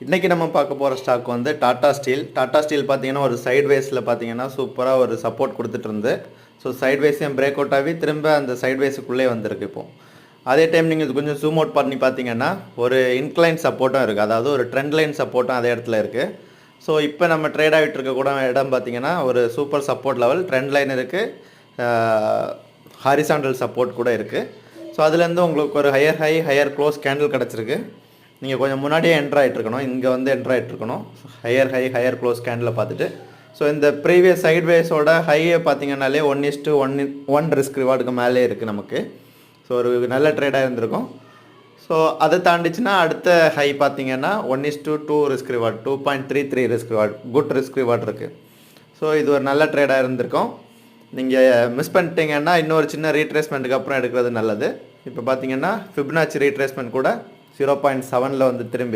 இன்றைக்கி நம்ம பார்க்க போகிற ஸ்டாக் வந்து டாடா ஸ்டீல். டாடா ஸ்டீல் பார்த்தீங்கன்னா ஒரு சைட்வேஸில் பார்த்தீங்கன்னா சூப்பராக ஒரு சப்போர்ட் கொடுத்துட்டு ஸோ சைட்வேஸையும் பிரேக் அவுட் ஆகி திரும்ப அந்த சைட்வேஸுக்குள்ளே வந்திருக்கு. இப்போது அதே டைம் நீங்கள் கொஞ்சம் ஜூம் அவுட் பண்ணி பார்த்தீங்கன்னா ஒரு இன்க்ளைன் சப்போர்ட்டும் இருக்குது, அதாவது ஒரு ட்ரெண்ட் லைன் சப்போர்ட்டும் அதே இடத்துல இருக்குது. ஸோ இப்போ நம்ம ட்ரேட் ஆகிட்டு இருக்க கூட இடம் பார்த்தீங்கன்னா ஒரு super support level, trend line இருக்குது, ஹாரிசாண்டல் சப்போர்ட் கூட இருக்குது. ஸோ அதுலேருந்து உங்களுக்கு ஒரு ஹையர் க்ளோஸ் கேண்டில் கிடச்சிருக்கு. நீங்கள் கொஞ்சம் முன்னாடியே என்ட்ரு ஆகிட்ருக்கணும், இங்கே வந்து என்ட்ரு ஆகிட்ருக்கணும் ஹையர் க்ளோஸ் கேண்டில் பார்த்துட்டு. ஸோ இந்த ப்ரீவியஸ் சைட்வேஸோட ஹையை பார்த்தீங்கன்னாலே 1:1 ரிஸ்க் ரிவார்டுக்கு மேலே இருக்குது நமக்கு. ஸோ ஒரு நல்ல ட்ரேடாக இருந்திருக்கும். ஸோ அதை தாண்டிச்சுன்னா அடுத்த ஹை பார்த்தீங்கன்னா 1:2 risk reward, 2.33 risk reward, good risk reward இருக்குது. ஸோ இது ஒரு நல்ல ட்ரேடாக இருந்திருக்கும். நீங்கள் மிஸ் பண்ணிட்டீங்கன்னா இன்னொரு சின்ன ரீட்ரேஸ்மெண்ட்டுக்கு அப்புறம் எடுக்கிறது நல்லது. இப்போ பார்த்தீங்கன்னா ஃபிப்னாச்சி ரீட்ரேஸ்மெண்ட் கூட 0.7 வந்து திரும்பி